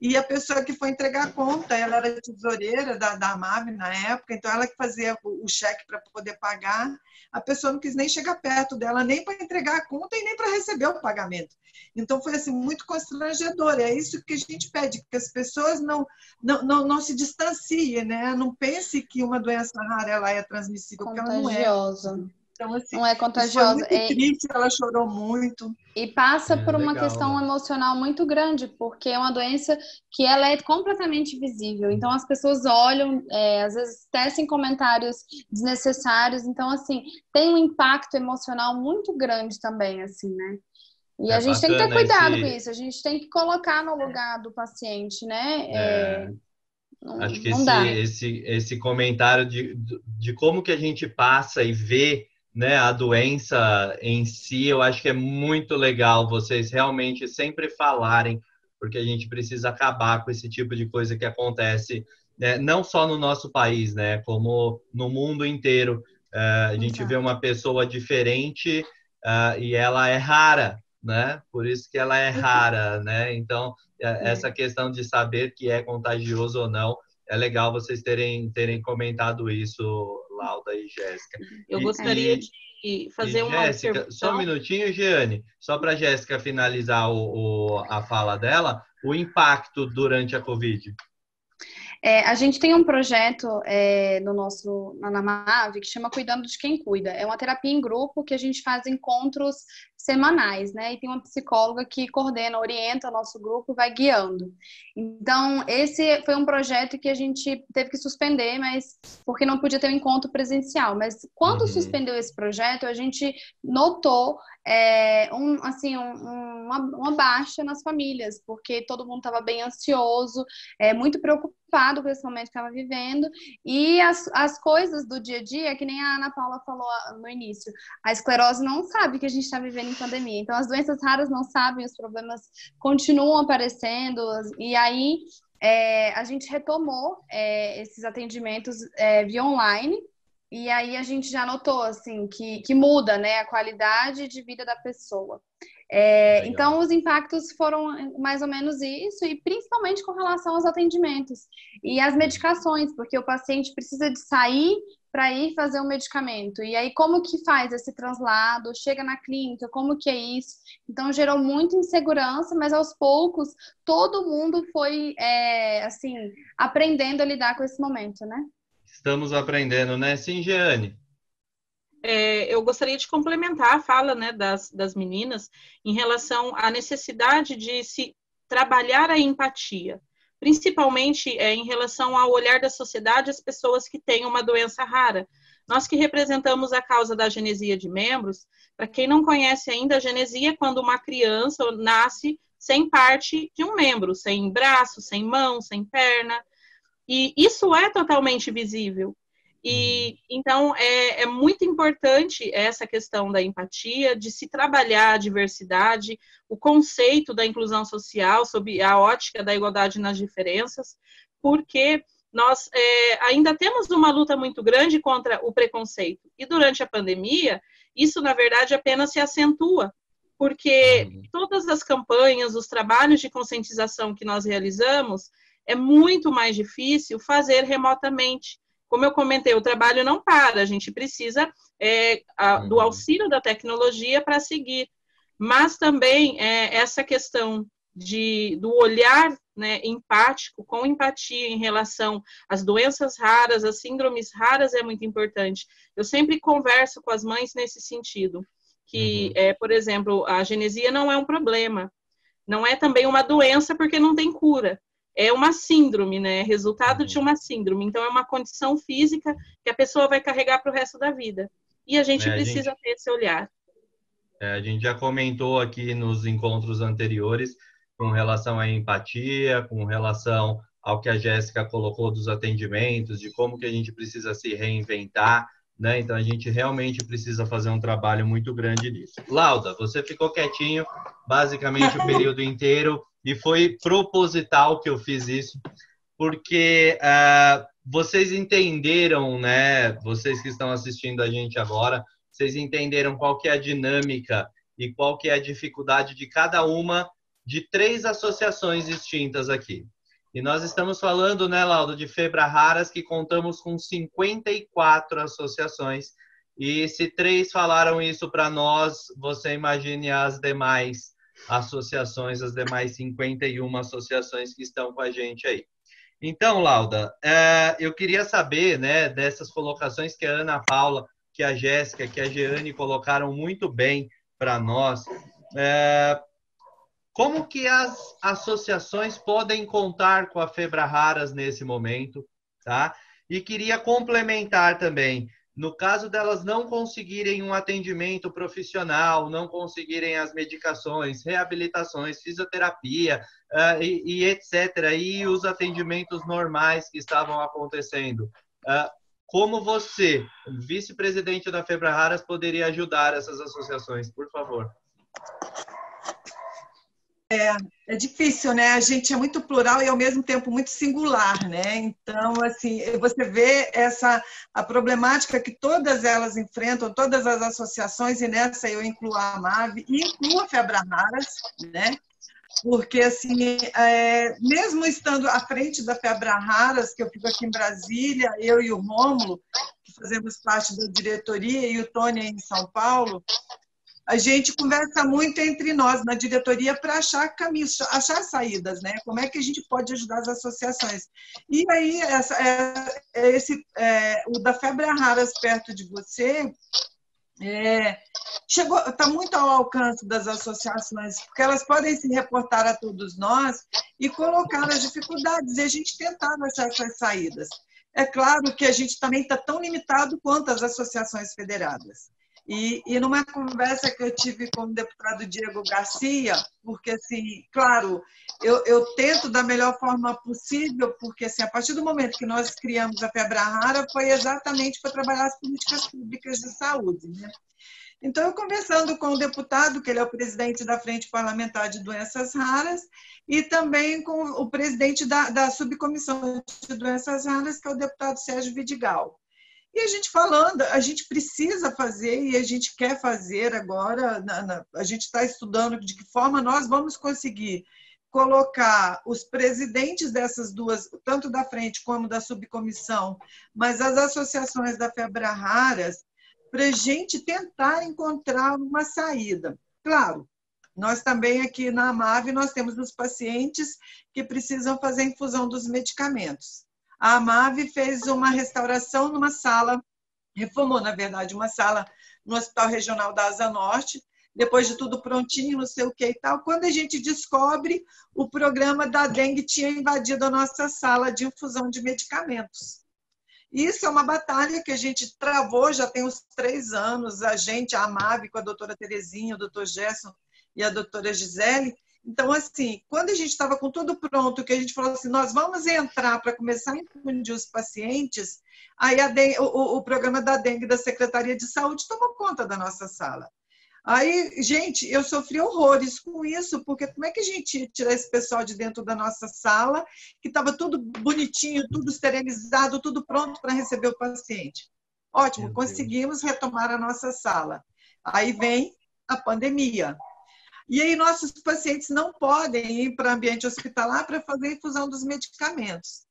Speaker 2: E a pessoa que foi entregar a conta, ela era tesoureira da AMAV na época, então ela que fazia o cheque para poder pagar. A pessoa não quis nem chegar perto dela, nem para entregar a conta e nem para receber o pagamento. Então foi assim muito constrangedor. É isso que a gente pede, que as pessoas não se distanciem, né? Não pense que uma doença rara ela é transmissível, porque ela não é.
Speaker 3: Contagiosa.
Speaker 2: Então, assim,
Speaker 3: Não é
Speaker 2: isso foi
Speaker 3: contagiosa.
Speaker 2: muito triste, ela chorou muito.
Speaker 3: E passa por uma
Speaker 1: Legal,
Speaker 3: questão
Speaker 1: Lando.
Speaker 3: emocional muito grande, porque é uma doença que ela é completamente visível. Então as pessoas olham, às vezes tecem comentários desnecessários. Então, assim, tem um impacto emocional muito grande também, assim, né? E a gente tem que ter
Speaker 1: Bacana
Speaker 3: cuidado com isso, a gente tem que colocar no lugar do paciente, né?
Speaker 1: Acho que
Speaker 3: Não dá.
Speaker 1: esse comentário de como que a gente passa e vê, né, a doença em si, eu acho que é muito legal vocês realmente sempre falarem, porque a gente precisa acabar com esse tipo de coisa que acontece, né, não só no nosso país, né, como no mundo inteiro. A gente vê uma pessoa diferente, e ela é rara, né? Por isso que ela é rara, né? Então, essa questão de saber que é contagioso ou não, é legal vocês terem comentado isso, Lauda e Jéssica.
Speaker 5: Eu gostaria de fazer uma
Speaker 1: Jéssica, só um
Speaker 5: observação.
Speaker 1: minutinho, Giane, só para a Jéssica finalizar a fala dela, o impacto durante a Covid.
Speaker 3: A gente tem um projeto na MAV que chama Cuidando de Quem Cuida. É uma terapia em grupo que a gente faz encontros semanais, né? E tem uma psicóloga que coordena, orienta o nosso grupo, vai guiando. Então, esse foi um projeto que a gente teve que suspender, mas porque não podia ter um encontro presencial. Mas quando suspendeu esse projeto, a gente notou uma baixa nas famílias, porque todo mundo estava bem ansioso, muito preocupado com esse momento que estava vivendo, e as coisas do dia a dia, que nem a Ana Paula falou no início, a esclerose não sabe que a gente está vivendo em pandemia, então as doenças raras não sabem, os problemas continuam aparecendo, e aí a gente retomou esses atendimentos via online. E aí a gente já notou assim que muda, né, a qualidade de vida da pessoa. Então os impactos foram mais ou menos isso, e principalmente com relação aos atendimentos e as medicações, porque o paciente precisa de sair para ir fazer um medicamento. E aí como que faz esse translado? Chega na clínica, como que é isso? Então gerou muita insegurança, mas aos poucos todo mundo foi assim aprendendo a lidar com esse momento, né?
Speaker 1: Estamos aprendendo, né? Sim, Giane.
Speaker 5: Eu gostaria de complementar a fala, né, das meninas em relação à necessidade de se trabalhar a empatia, principalmente em relação ao olhar da sociedade às pessoas que têm uma doença rara. Nós que representamos a causa da agenesia de membros, para quem não conhece ainda, a agenesia é quando uma criança nasce sem parte de um membro, sem braço, sem mão, sem perna. E isso é totalmente visível. E então é muito importante essa questão da empatia, de se trabalhar a diversidade, o conceito da inclusão social sob a ótica da igualdade nas diferenças, porque nós ainda temos uma luta muito grande contra o preconceito. E durante a pandemia, Isso, na verdade, apenas se acentua, porque todas as campanhas, os trabalhos de conscientização que nós realizamos, é muito mais difícil fazer remotamente. Como eu comentei, o trabalho não para, a gente precisa do auxílio da tecnologia para seguir. Mas também essa questão do olhar, né, empático, com empatia em relação às doenças raras, às síndromes raras, é muito importante. Eu sempre converso com as mães nesse sentido, que, por exemplo, a genesia não é um problema, não é também uma doença porque não tem cura. É uma síndrome, né? Resultado de uma síndrome. Então, é uma condição física que a pessoa vai carregar para o resto da vida. E a gente precisa ter esse olhar.
Speaker 1: A gente já comentou aqui nos encontros anteriores com relação à empatia, com relação ao que a Jéssica colocou dos atendimentos, de como que a gente precisa se reinventar, né? Então, a gente realmente precisa fazer um trabalho muito grande nisso. Lauda, você ficou quietinho basicamente o período inteiro, e foi proposital que eu fiz isso, porque vocês entenderam, né? Vocês que estão assistindo a gente agora, vocês entenderam qual que é a dinâmica e qual que é a dificuldade de cada uma de 3 associações distintas aqui. E nós estamos falando, né, Lauda, de Febraharas, que contamos com 54 associações. E se 3 falaram isso para nós, você imagine as demais associações, as demais 51 associações que estão com a gente aí. Então, Lauda, eu queria saber, né, dessas colocações que a Ana Paula, que a Jéssica, que a Jeane colocaram muito bem para nós, como que as associações podem contar com a Febraharas nesse momento, tá? E queria complementar também, no caso delas não conseguirem um atendimento profissional, não conseguirem as medicações, reabilitações, fisioterapia e etc., e os atendimentos normais que estavam acontecendo, como você, vice-presidente da Febraharas, poderia ajudar essas associações, por favor?
Speaker 2: É difícil, né? A gente é muito plural e, ao mesmo tempo, muito singular, né? Então, assim, você vê a problemática que todas elas enfrentam, todas as associações, e nessa eu incluo a AMAV e incluo a Febraharas, né? Porque, assim, mesmo estando à frente da Febraharas, que eu fico aqui em Brasília, eu e o Rômulo, que fazemos parte da diretoria, e o Tony em São Paulo, a gente conversa muito entre nós na diretoria para achar caminhos, achar saídas, né? Como é que a gente pode ajudar as associações? E aí, o da Febraharas perto de você está muito ao alcance das associações, porque elas podem se reportar a todos nós e colocar as dificuldades e a gente tentar achar essas saídas. É claro que a gente também está tão limitado quanto as associações federadas. E numa conversa que eu tive com o deputado Diego Garcia, porque, assim, claro, eu tento da melhor forma possível, porque, assim, a partir do momento que nós criamos a Febrahara, foi exatamente para trabalhar as políticas públicas de saúde, né? Então, eu conversando com o deputado, que ele é o presidente da Frente Parlamentar de Doenças Raras, e também com o presidente da Subcomissão de Doenças Raras, que é o deputado Sérgio Vidigal. E a gente falando, a gente precisa fazer e a gente quer fazer agora, a gente está estudando de que forma nós vamos conseguir colocar os presidentes dessas duas, tanto da frente como da subcomissão, mas as associações da Febraharas, para a gente tentar encontrar uma saída. Claro, nós também aqui na AMAV, nós temos os pacientes que precisam fazer a infusão dos medicamentos. A AMAV fez uma restauração numa sala, reformou, na verdade, uma sala no Hospital Regional da Asa Norte, depois de tudo prontinho, não sei o que e tal. Quando a gente descobre, o programa da dengue tinha invadido a nossa sala de infusão de medicamentos. Isso é uma batalha que a gente travou já tem uns 3 anos, a AMAV, com a doutora Terezinha, o doutor Gerson e a doutora Gisele. Então, assim, quando a gente estava com tudo pronto, que a gente falou assim, nós vamos entrar para começar a infundir os pacientes, aí o programa da dengue da Secretaria de Saúde tomou conta da nossa sala. Aí, gente, eu sofri horrores com isso, porque como é que a gente ia tirar esse pessoal de dentro da nossa sala, que estava tudo bonitinho, tudo esterilizado, tudo pronto para receber o paciente? Ótimo, conseguimos retomar a nossa sala. Aí vem a pandemia. E aí nossos pacientes não podem ir para o ambiente hospitalar para fazer a infusão dos medicamentos.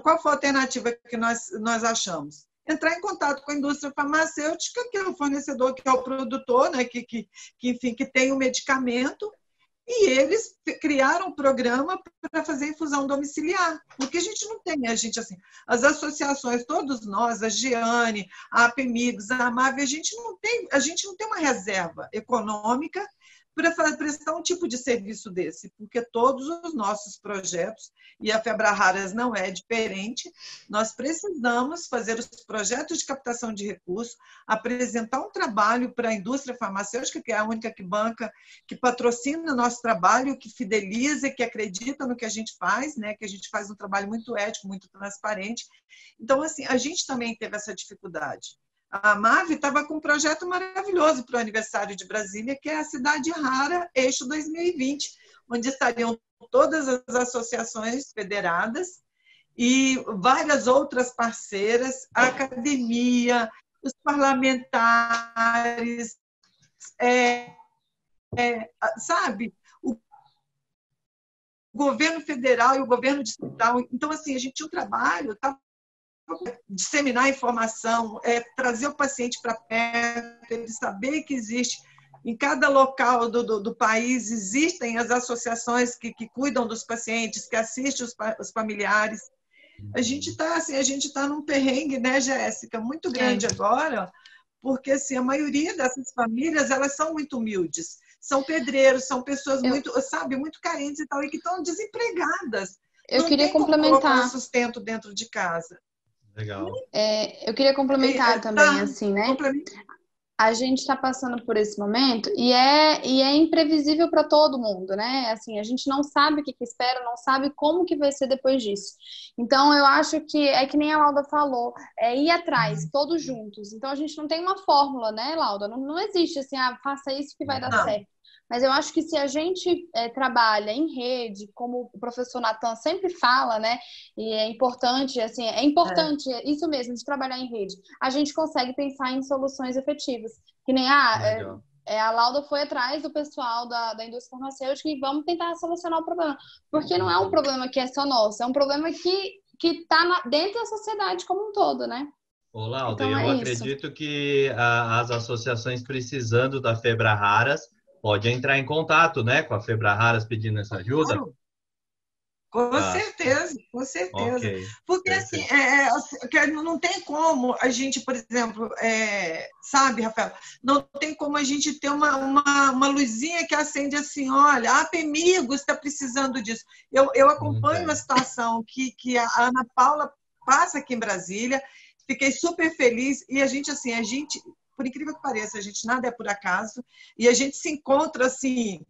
Speaker 2: Qual foi a alternativa que nós achamos? Entrar em contato com a indústria farmacêutica, que é o fornecedor, que é o produtor, né, enfim, que tem o medicamento, e eles criaram um programa para fazer infusão domiciliar, porque a gente não tem, assim, as associações, todos nós, a Giane, a APMIGOS, a AMAV, a gente não tem uma reserva econômica para prestar um tipo de serviço desse, porque todos os nossos projetos, e a Febraharas não é diferente, nós precisamos fazer os projetos de captação de recursos, apresentar um trabalho para a indústria farmacêutica, que é a única que banca, que patrocina nosso trabalho, que fideliza, que acredita no que a gente faz, né? Que a gente faz um trabalho muito ético, muito transparente. Então, assim, a gente também teve essa dificuldade. A MAV estava com um projeto maravilhoso para o aniversário de Brasília, que é a Cidade Rara Eixo 2020, onde estariam todas as associações federadas e várias outras parceiras, a academia, os parlamentares, sabe? O governo federal e o governo distrital. Então, assim, a gente tinha um trabalho, disseminar informação, trazer o paciente para perto, ele saber que existe, em cada local do país, existem as associações que cuidam dos pacientes, que assistem os familiares. A gente está assim, num perrengue, né, Jéssica, muito grande agora, porque assim, a maioria dessas famílias elas são muito humildes, são pedreiros, são pessoas muito carentes e tal, e que estão desempregadas.
Speaker 3: Eu
Speaker 2: não
Speaker 3: queria
Speaker 2: tem como
Speaker 3: complementar.
Speaker 2: colocar um sustento dentro de casa.
Speaker 1: Legal.
Speaker 3: Eu queria complementar também, assim, né? A gente está passando por esse momento e é imprevisível para todo mundo, né? Assim, a gente não sabe o que espera, não sabe como que vai ser depois disso. Então, eu acho que é que nem a Lauda falou, ir atrás, todos juntos. Então, a gente não tem uma fórmula, né, Lauda? Não existe assim, faça isso que vai dar certo. Mas eu acho que se a gente trabalha em rede, como o professor Natan sempre fala, né? E é importante, assim, isso mesmo, de trabalhar em rede. A gente consegue pensar em soluções efetivas. Que nem a Lauda foi atrás do pessoal da indústria farmacêutica e vamos tentar solucionar o problema. Porque não é um problema que é só nosso, é um problema que está dentro da sociedade como um todo, né?
Speaker 1: Ô, Lauda,
Speaker 3: então,
Speaker 1: eu acredito que as associações precisando da Febraharas pode entrar em contato, né, com a Febraharas pedindo essa ajuda?
Speaker 2: Claro. Com certeza.
Speaker 1: Okay.
Speaker 2: Porque assim, não tem como a gente, por exemplo, sabe, Rafael, não tem como a gente ter uma luzinha que acende assim, olha, a APMIGOS está precisando disso. Eu acompanho a situação que a Ana Paula passa aqui em Brasília, fiquei super feliz, e a gente, por incrível que pareça, a gente nada é por acaso, e a gente se encontra assim,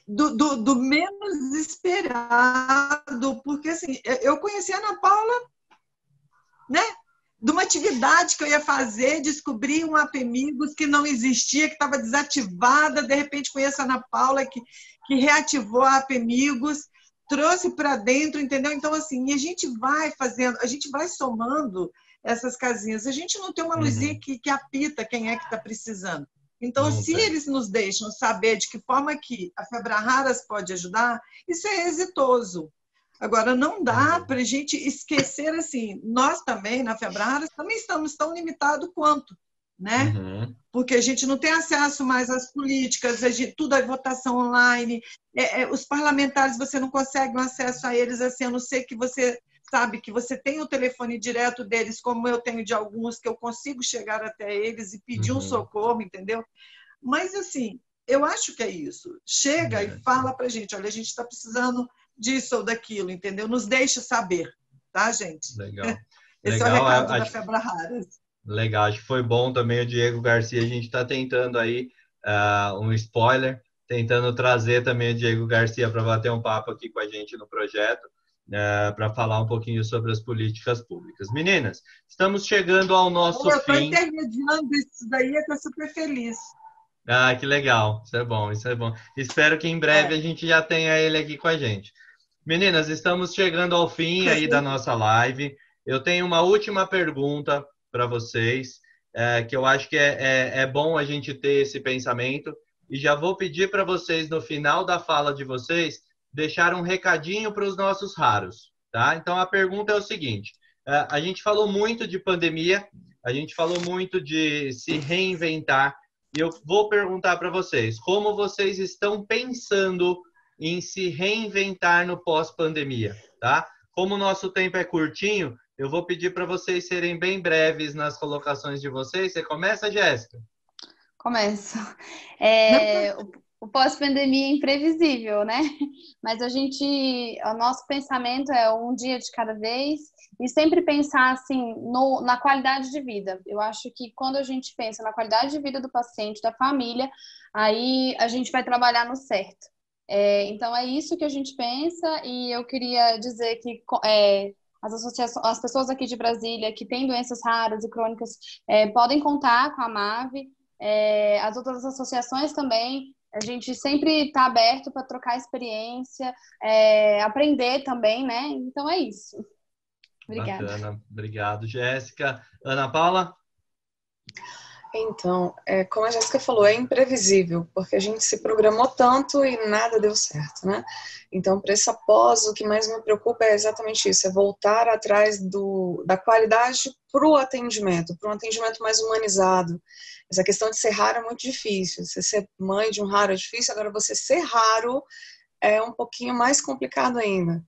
Speaker 2: do menos esperado, porque assim, eu conheci a Ana Paula, né? De uma atividade que eu ia fazer, descobri um APMIGOS que não existia, que estava desativada, de repente conheço a Ana Paula, que reativou a APMIGOS, trouxe para dentro, entendeu? Então, assim, e a gente vai fazendo, a gente vai somando essas casinhas. A gente não tem uma luzinha que apita quem é que está precisando. Então, eles nos deixam saber de que forma que a Febraharas pode ajudar, isso é exitoso. Agora, não dá para a gente esquecer, assim, nós também, na Febraharas, também estamos tão limitados quanto, né? Porque a gente não tem acesso mais às políticas, tudo é votação online, os parlamentares, você não consegue um acesso a eles, assim, a não ser que você sabe que você tem o telefone direto deles, como eu tenho de alguns, que eu consigo chegar até eles e pedir um socorro, entendeu? Mas, assim, eu acho que é isso. Chega e fala pra gente, olha, a gente está precisando disso ou daquilo, entendeu? Nos deixa saber, tá, gente?
Speaker 1: Legal.
Speaker 2: Esse é o recado da Febraharas.
Speaker 1: Legal, acho que foi bom também o Diego Garcia, a gente está tentando aí um spoiler, tentando trazer também o Diego Garcia para bater um papo aqui com a gente no projeto, para falar um pouquinho sobre as políticas públicas. Meninas, estamos chegando ao nosso fim. Eu estou
Speaker 2: intermediando isso daí, eu estou super feliz.
Speaker 1: Ah, que legal, isso é bom, isso é bom. Espero que em breve a gente já tenha ele aqui com a gente. Meninas, estamos chegando ao fim aí da nossa live. Eu tenho uma última pergunta para vocês. que eu acho que é bom a gente ter esse pensamento. E já vou pedir para vocês, no final da fala de vocês, deixar um recadinho para os nossos raros, tá? Então, a pergunta é o seguinte, a gente falou muito de pandemia, a gente falou muito de se reinventar, e eu vou perguntar para vocês, como vocês estão pensando em se reinventar no pós-pandemia, tá? Como o nosso tempo é curtinho, eu vou pedir para vocês serem bem breves nas colocações de vocês. Você começa, Jéssica?
Speaker 3: Começo. O pós-pandemia é imprevisível, né? Mas o nosso pensamento é um dia de cada vez e sempre pensar assim na qualidade de vida. Eu acho que quando a gente pensa na qualidade de vida do paciente, da família, aí a gente vai trabalhar no certo. Então é isso que a gente pensa e eu queria dizer que as pessoas aqui de Brasília que têm doenças raras e crônicas podem contar com a MAVE. As outras associações também, a gente sempre está aberto para trocar experiência, aprender também, né? Então é isso. Obrigada.
Speaker 1: Bacana, obrigado, Jéssica. Ana Paula?
Speaker 4: Então, como a Jéssica falou, é imprevisível, porque a gente se programou tanto e nada deu certo, né? Então, para esse após, o que mais me preocupa é exatamente isso, é voltar atrás da qualidade para o atendimento, para um atendimento mais humanizado. Essa questão de ser raro é muito difícil, você ser mãe de um raro é difícil, agora você ser raro é um pouquinho mais complicado ainda,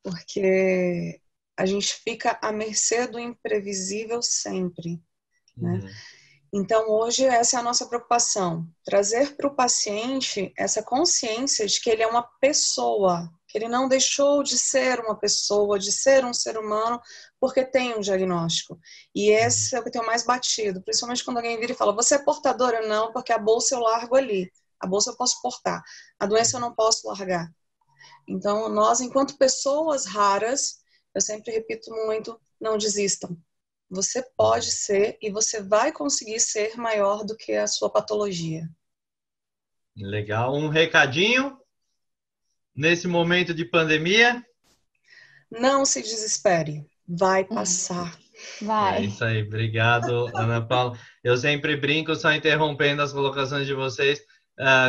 Speaker 4: porque a gente fica à mercê do imprevisível sempre, né? Então, hoje, essa é a nossa preocupação, trazer para o paciente essa consciência de que ele é uma pessoa, que ele não deixou de ser uma pessoa, de ser um ser humano, porque tem um diagnóstico. E esse é o que eu tenho mais batido, principalmente quando alguém vira e fala, você é portadora? Não, porque a bolsa eu largo ali, a bolsa eu posso portar, a doença eu não posso largar. Então, nós, enquanto pessoas raras, eu sempre repito muito, não desistam. Você pode ser e você vai conseguir ser maior do que a sua patologia.
Speaker 1: Legal. Um recadinho nesse momento de pandemia?
Speaker 4: Não se desespere. Vai passar.
Speaker 3: Vai.
Speaker 1: É isso aí. Obrigado, Ana Paula. Eu sempre brinco, só interrompendo as colocações de vocês,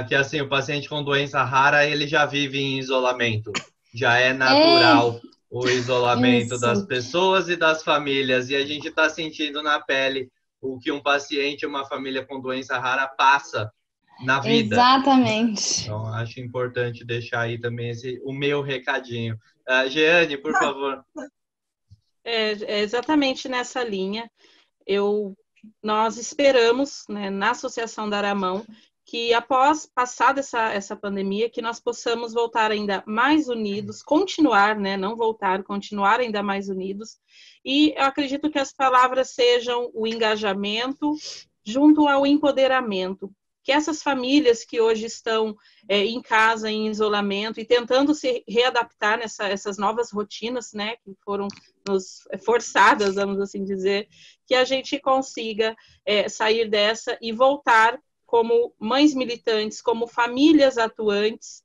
Speaker 1: que assim, o paciente com doença rara, ele já vive em isolamento. Já é natural o isolamento das pessoas e das famílias, e a gente está sentindo na pele o que um paciente, uma família com doença rara passa na vida.
Speaker 3: Exatamente.
Speaker 1: Então, acho importante deixar aí também o meu recadinho. Jeane, por favor.
Speaker 5: É exatamente nessa linha. Nós esperamos, né, na Associação da Aramão, que após passar essa pandemia, que nós possamos voltar ainda mais unidos, continuar, né, não voltar, continuar ainda mais unidos. E eu acredito que as palavras sejam o engajamento junto ao empoderamento. Que essas famílias que hoje estão em casa, em isolamento, e tentando se readaptar essas novas rotinas, né, que foram forçadas, vamos assim dizer, que a gente consiga sair dessa e voltar como mães militantes, como famílias atuantes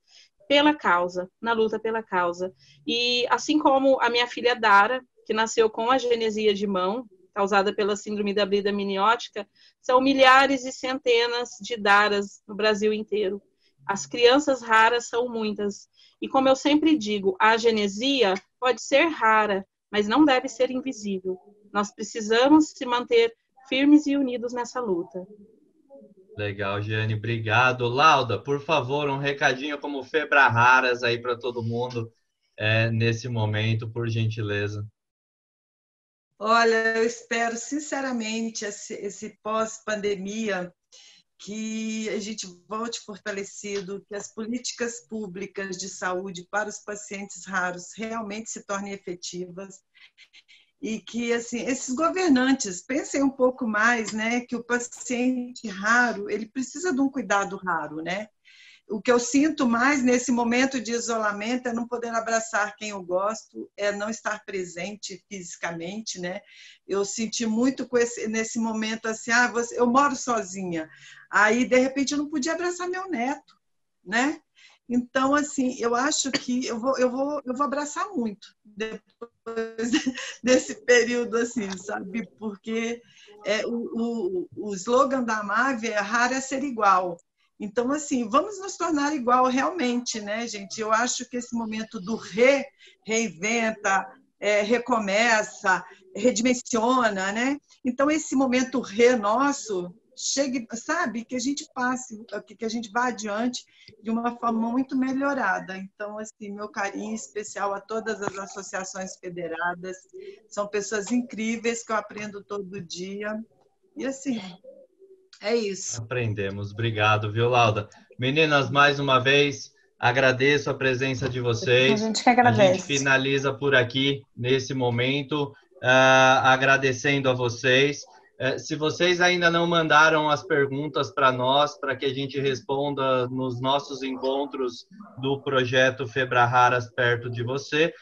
Speaker 5: pela causa, na luta pela causa. E assim como a minha filha Dara, que nasceu com agenesia de mão, causada pela síndrome da brida miniótica, são milhares e centenas de Daras no Brasil inteiro. As crianças raras são muitas. E como eu sempre digo, a agenesia pode ser rara, mas não deve ser invisível. Nós precisamos se manter firmes e unidos nessa luta.
Speaker 1: Legal, Jeane, obrigado. Lauda, por favor, um recadinho como Febra Raras aí para todo mundo nesse momento, por gentileza.
Speaker 2: Olha, eu espero sinceramente esse pós-pandemia que a gente volte fortalecido, que as políticas públicas de saúde para os pacientes raros realmente se tornem efetivas e que assim esses governantes pensem um pouco mais, né, que o paciente raro ele precisa de um cuidado raro, né? O que eu sinto mais nesse momento de isolamento é não poder abraçar quem eu gosto, é não estar presente fisicamente, né? Eu senti muito nesse momento assim, eu moro sozinha, aí de repente eu não podia abraçar meu neto, né? Então assim, eu acho que eu vou abraçar muito, depois desse período, assim, sabe? Porque o slogan da Amave é raro é ser igual. Então, assim, vamos nos tornar igual realmente, né, gente? Eu acho que esse momento do reinventa, recomeça, redimensiona, né? Então, esse momento nosso, chegue, sabe, que a gente passe, que a gente vá adiante de uma forma muito melhorada. Então, assim, meu carinho especial a todas as associações federadas, são pessoas incríveis que eu aprendo todo dia. E assim, é isso.
Speaker 1: Aprendemos. Obrigado, viu, Lauda? Meninas, mais uma vez, agradeço a presença de vocês.
Speaker 3: A gente que
Speaker 1: A
Speaker 3: agradece.
Speaker 1: gente finaliza por aqui, nesse momento, agradecendo a vocês. Se vocês ainda não mandaram as perguntas para nós, para que a gente responda nos nossos encontros do projeto Febraharas perto de você,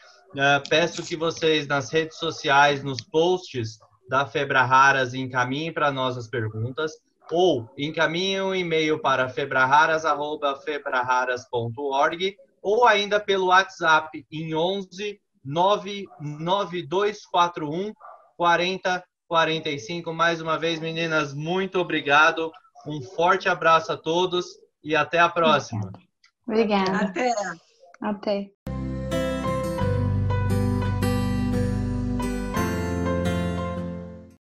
Speaker 1: peço que vocês, nas redes sociais, nos posts da Febraharas, encaminhem para nós as perguntas, ou encaminhem um e-mail para febraharas@febraharas.org, ou ainda pelo WhatsApp em 11 99241 4045. Mais uma vez, meninas, muito obrigado. Um forte abraço a todos e até a próxima.
Speaker 3: Obrigada.
Speaker 2: Até.
Speaker 3: Até.